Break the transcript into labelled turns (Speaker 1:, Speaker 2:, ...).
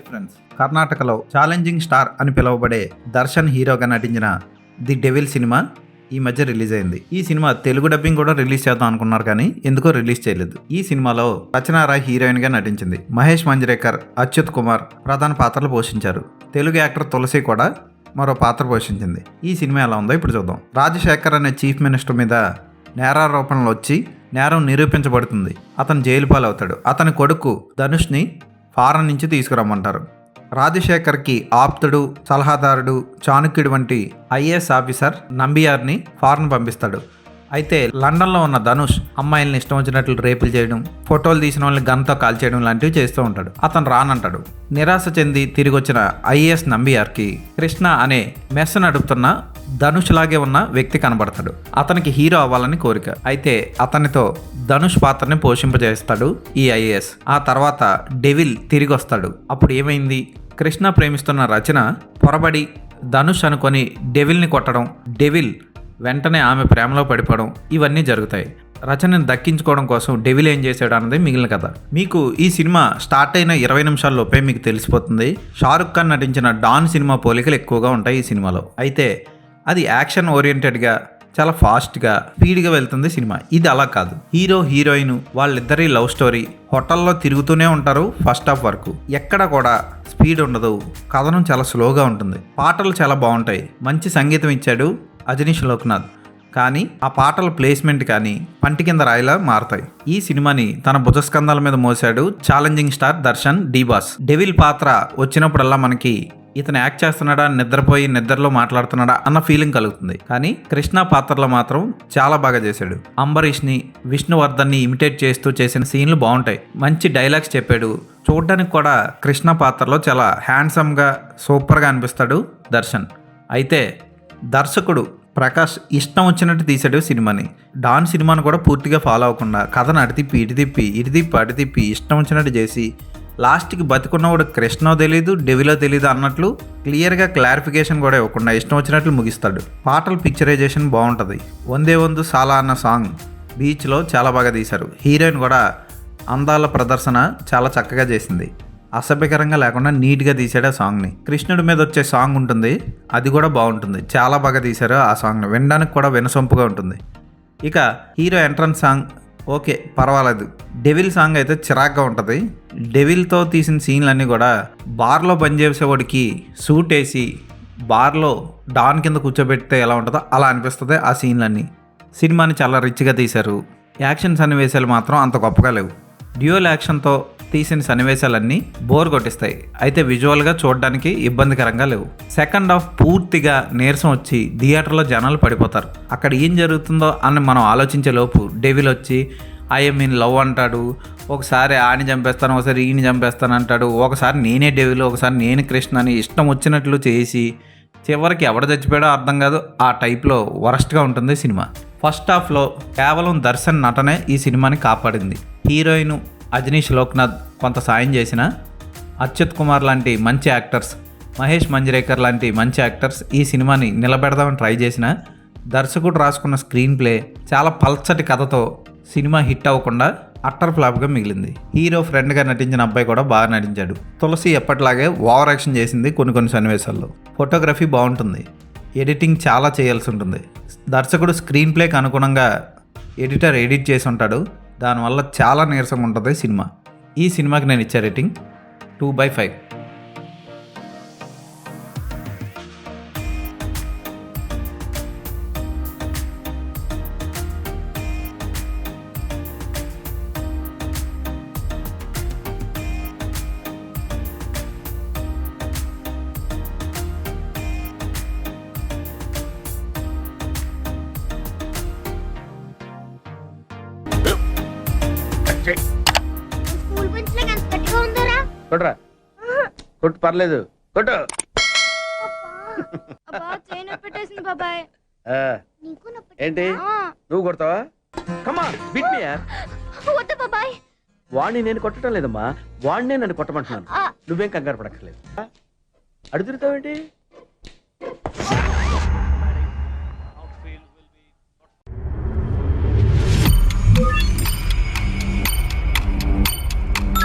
Speaker 1: Friends, కర్ణాటకలో challenging star అని పిలువబడే దర్శన్ హీరోగా నటించిన ది డెవిల్ సినిమా ఈ మధ్య రిలీజ్ అయింది. ఈ సినిమా తెలుగు డబ్బింగ్ కూడా రిలీజ్ చేద్దాం అనుకున్నారు, కానీ ఎందుకో రిలీజ్ చేయలేదు. ఈ సినిమాలో రచనా రాయ్ హీరోయిన్ గా నటించింది. మహేష్ మంజ్రేకర్, అచ్యుత్ కుమార్ ప్రధాన పాత్రలు పోషించారు. తెలుగు యాక్టర్ తులసి కూడా మరో పాత్ర పోషించింది. ఈ సినిమా ఎలా ఉందో ఇప్పుడు చూద్దాం. రాజశేఖర్ అనే చీఫ్ మినిస్టర్ మీద నేరారోపణలు వచ్చి నేరం నిరూపించబడుతుంది. అతను జైలు పాలవుతాడు. అతని కొడుకు ధనుష్ని ఫారెన్ నుంచి తీసుకురమ్మంటారు. రాజశేఖర్కి ఆప్తుడు, సలహాదారుడు, చాణక్యుడు వంటి ఐఏఎస్ ఆఫీసర్ నంబియార్ని ఫారెన్ పంపిస్తాడు. అయితే లండన్లో ఉన్న ధనుష్ అమ్మాయిల్ని ఇష్టం వచ్చినట్లు రేపులు చేయడం, ఫోటోలు తీసిన వాళ్ళని గన్తో కాల్ చేయడం లాంటివి చేస్తూ ఉంటాడు. అతను రానంటాడు. నిరాశ చెంది తిరిగి వచ్చిన ఐఏఎస్ నంబియార్కి కృష్ణ అనే మెస్ నడుపుతున్న ధనుష్ లాగే ఉన్న వ్యక్తి కనబడతాడు. అతనికి హీరో అవ్వాలని కోరిక. అయితే అతనితో ధనుష్ పాత్రని పోషింపజేస్తాడు ఈ ఐఏఎస్. ఆ తర్వాత డెవిల్ తిరిగి వస్తాడు. అప్పుడు ఏమైంది? కృష్ణ ప్రేమిస్తున్న రచన పొరబడి ధనుష్ అనుకొని డెవిల్ని కొట్టడం, డెవిల్ వెంటనే ఆమె ప్రేమలో పడిపోవడం, ఇవన్నీ జరుగుతాయి. రచనని దక్కించుకోవడం కోసం డెవిల్ ఏం చేశాడు అన్నది మిగిలిన కథ. మీకు ఈ సినిమా స్టార్ట్ అయిన 20 నిమిషాల్లోపే మీకు తెలిసిపోతుంది. షారుఖ్ ఖాన్ నటించిన డాన్ సినిమా పోలికలు ఎక్కువగా ఉంటాయి ఈ సినిమాలో. అయితే అది యాక్షన్ ఓరియంటెడ్గా చాలా ఫాస్ట్గా స్పీడ్గా వెళ్తుంది సినిమా. ఇది అలా కాదు. హీరో హీరోయిన్ వాళ్ళిద్దరి లవ్ స్టోరీ. హోటల్లో తిరుగుతూనే ఉంటారు ఫస్ట్ హాఫ్ వరకు. ఎక్కడ కూడా స్పీడ్ ఉండదు. కథనం చాలా స్లోగా ఉంటుంది. పాటలు చాలా బాగుంటాయి. మంచి సంగీతం ఇచ్చాడు అజనీష్ లోక్నాథ్. కానీ ఆ పాటల ప్లేస్మెంట్ కానీ పంటి కింద రాయిలా మారతాయి. ఈ సినిమాని తన భుజస్కంధాల మీద మోసాడు challenging star Darshan D boss. Devil పాత్ర వచ్చినప్పుడల్లా మనకి ఇతను యాక్ట్ చేస్తున్నాడా, నిద్రపోయి నిద్రలో మాట్లాడుతున్నాడా అన్న ఫీలింగ్ కలుగుతుంది. కానీ కృష్ణ పాత్రలో మాత్రం చాలా బాగా చేశాడు. అంబరీష్ని, విష్ణువర్ధన్ని ఇమిటేట్ చేస్తూ చేసిన సీన్లు బాగుంటాయి. మంచి డైలాగ్స్ చెప్పాడు. చూడడానికి కూడా కృష్ణ పాత్రలో చాలా హ్యాండ్సమ్గా సూపర్గా అనిపిస్తాడు దర్శన్. అయితే దర్శకుడు ప్రకాష్ ఇష్టం వచ్చినట్టు తీసాడు సినిమాని. డాన్ సినిమాను కూడా పూర్తిగా ఫాలో అవ్వకుండా కథను అటు తిప్పి ఇటు తిప్పి ఇష్టం వచ్చినట్టు చేసి లాస్ట్కి బతికున్నవాడు కృష్ణో తెలీదు, డెవిలో తెలీదు అన్నట్లు క్లియర్గా క్లారిఫికేషన్ కూడా ఇవ్వకుండా ఇష్టం వచ్చినట్లు ముగిస్తాడు. పాటల పిక్చరైజేషన్ బాగుంటుంది. వందే వందు సాలా అన్న సాంగ్ బీచ్లో చాలా బాగా తీశారు. హీరోయిన్ కూడా అందాల ప్రదర్శన చాలా చక్కగా చేసింది. అసభ్యకరంగా లేకుండా నీట్గా తీసాడు ఆ సాంగ్ని. కృష్ణుడి మీద వచ్చే సాంగ్ ఉంటుంది, అది కూడా బాగుంటుంది. చాలా బాగా తీశారు ఆ సాంగ్ని. వినడానికి కూడా వినసొంపుగా ఉంటుంది. ఇక హీరో ఎంట్రన్స్ సాంగ్ ఓకే, పర్వాలేదు. డెవిల్ సాంగ్ అయితే చిరాగ్గా ఉంటుంది. డెవిల్తో తీసిన సీన్లన్నీ కూడా బార్లో పనిచేసేవాడికి సూట్ వేసి బార్లో డాన్ కింద కూర్చోబెడితే ఎలా ఉంటుందో అలా అనిపిస్తుంది ఆ సీన్లన్నీ. సినిమాని చాలా రిచ్గా తీశారు. యాక్షన్ సన్నివేశాలు మాత్రం అంత గొప్పగా లేవు. డ్యూయల్ యాక్షన్తో తీసిన సన్నివేశాలన్నీ బోర్ కొట్టిస్తాయి. అయితే విజువల్గా చూడడానికి ఇబ్బందికరంగా లేవు. సెకండ్ హాఫ్ పూర్తిగా నీరసం వచ్చి థియేటర్లో జనాలు పడిపోతారు. అక్కడ ఏం జరుగుతుందో అని మనం ఆలోచించే లోపు డెవిల్ వచ్చి ఐఎమ్ ఇన్ లవ్ అంటాడు. ఒకసారి ఆని చంపేస్తాను, ఒకసారి ఈయన చంపేస్తాను అంటాడు. ఒకసారి నేనే డెవిల్, ఒకసారి నేను కృష్ణ అని ఇష్టం వచ్చినట్లు చేసి చివరికి ఎవడ చచ్చిపోయాడో అర్థం కాదు. ఆ టైప్లో వరస్ట్గా ఉంటుంది సినిమా. ఫస్ట్ హాఫ్లో కేవలం దర్శన్ నటనే ఈ సినిమాని కాపాడింది. హీరోయిన్ అజనీష్ లోక్నాథ్ కొంత సాయం చేసిన, అచ్యుత్ కుమార్ లాంటి మంచి యాక్టర్స్, మహేష్ మంజ్రేకర్ లాంటి మంచి యాక్టర్స్ ఈ సినిమాని నిలబెడదామని ట్రై చేసిన, దర్శకుడు రాసుకున్న స్క్రీన్ ప్లే చాలా పల్చటి కథతో సినిమా హిట్ అవ్వకుండా అట్టర్ ఫ్లాప్గా మిగిలింది. హీరో ఫ్రెండ్గా నటించిన అబ్బాయి కూడా బాగా నటించాడు. తులసి ఎప్పటిలాగే ఓవర్ యాక్షన్ చేసింది కొన్ని సన్నివేశాల్లో. ఫోటోగ్రఫీ బాగుంటుంది. ఎడిటింగ్ చాలా చేయాల్సి ఉంటుంది. దర్శకుడు స్క్రీన్ ప్లేకి అనుగుణంగా ఎడిటర్ ఎడిట్ చేసి ఉంటాడు. దానివల్ల చాలా నీరసంగా ఉంటుంది సినిమా. ఈ సినిమాకి నేను ఇచ్చే రేటింగ్ 2/5.
Speaker 2: స్కూల్ బెంచ్ లో ఎంత గట్టిగా ఉందరా?
Speaker 3: కొట్రా, కొట్టు, పర్లేదు, కొట్టు.
Speaker 2: అబ్బా చేయి నొప్పి పెట్టేసింది బాబాయ్.
Speaker 3: ఆ,
Speaker 2: నీకు నొప్పి
Speaker 3: ఏంటి నువ్వు కొడతావా? కమా బిట్ మీ యార్.
Speaker 2: వద్దు బాబాయ్.
Speaker 3: వాడిని నేను కొట్టడం లేదమ్మా, వాడినే నన్ను కొట్టమంటున్నాను. నువ్వేం కంగారు పడక్కర్లేదు. అడుగుతావేంటి?